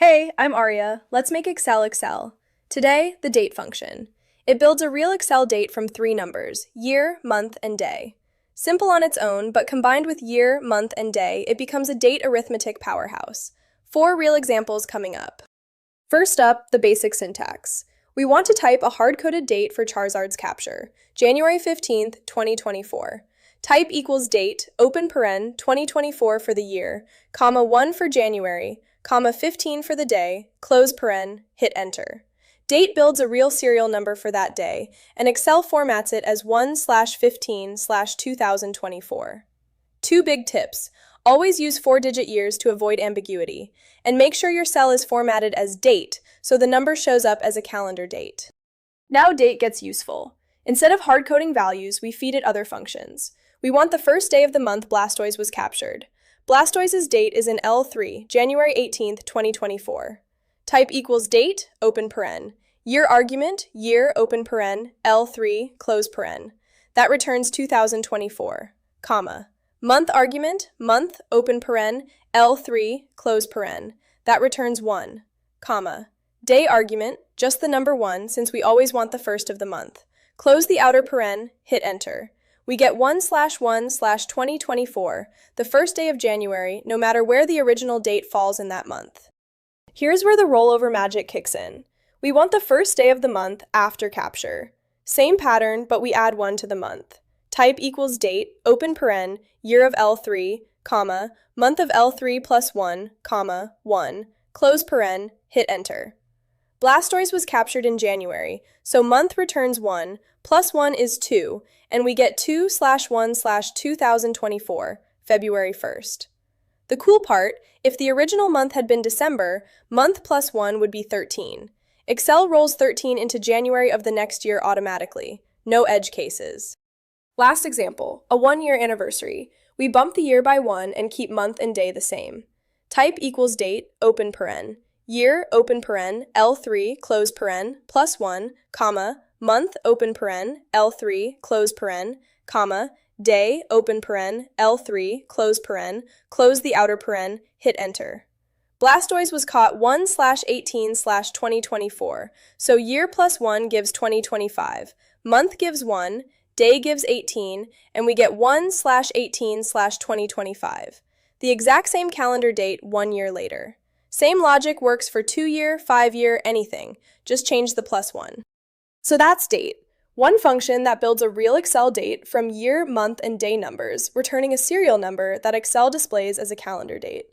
Hey, I'm Aria. Let's make Excel. Today, the date function. It builds a real Excel date from three numbers, year, month, and day. Simple on its own, but combined with year, month, and day, it becomes a date arithmetic powerhouse. 4 real examples coming up. First up, the basic syntax. We want to type a hard-coded date for Charizard's capture, January 15th, 2024. Type equals date, open paren, 2024 for the year, comma 1 for January, comma 15 for the day, close paren, hit enter. Date builds a real serial number for that day, and Excel formats it as 1/15/2024. Two big tips. Always use 4-digit years to avoid ambiguity, and make sure your cell is formatted as date so the number shows up as a calendar date. Now date gets useful. Instead of hard-coding values, we feed it other functions. We want the first day of the month Blastoise was captured. Blastoise's date is in L3, January 18th, 2024. Type equals date, open paren. Year argument, year, open paren, L3, close paren. That returns 2024, comma. Month argument, month, open paren, L3, close paren. That returns 1, comma. Day argument, just the number 1 since we always want the first of the month. Close the outer paren, hit enter. We get 1/1/2024, the first day of January, no matter where the original date falls in that month. Here's where the rollover magic kicks in. We want the first day of the month after capture. Same pattern, but we add 1 to the month. Type equals date, open paren, year of L3, comma, month of L3 plus 1, comma, 1, close paren, hit enter. Blastoise was captured in January, so month returns 1, plus 1 is 2, and we get 2/1/2024, February 1st. The cool part, if the original month had been December, month plus 1 would be 13. Excel rolls 13 into January of the next year automatically. No edge cases. Last example, a 1-year anniversary. We bump the year by 1 and keep month and day the same. Type equals date, open paren. Year, open paren, L3, close paren, plus 1, comma, month, open paren, L3, close paren, comma, day, open paren, L3, close paren, close the outer paren, hit enter. Blastoise was caught 1/18/2024, so year plus 1 gives 2025, month gives 1, day gives 18, and we get 1/18/2025, the exact same calendar date 1 year later. Same logic works for 2-year, 5-year, anything, just change the plus 1. So that's date, one function that builds a real Excel date from year, month, and day numbers, returning a serial number that Excel displays as a calendar date.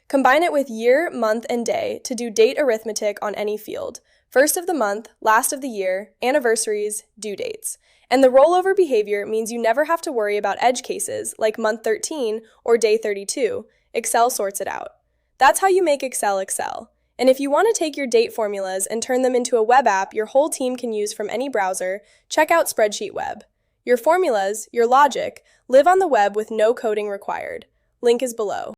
Combine it with year, month, and day to do date arithmetic on any field, first of the month, last of the year, anniversaries, due dates. And the rollover behavior means you never have to worry about edge cases like month 13 or day 32. Excel sorts it out. That's how you make Excel. And if you want to take your date formulas and turn them into a web app your whole team can use from any browser, check out SpreadsheetWeb. Your formulas, your logic, live on the web with no coding required. Link is below.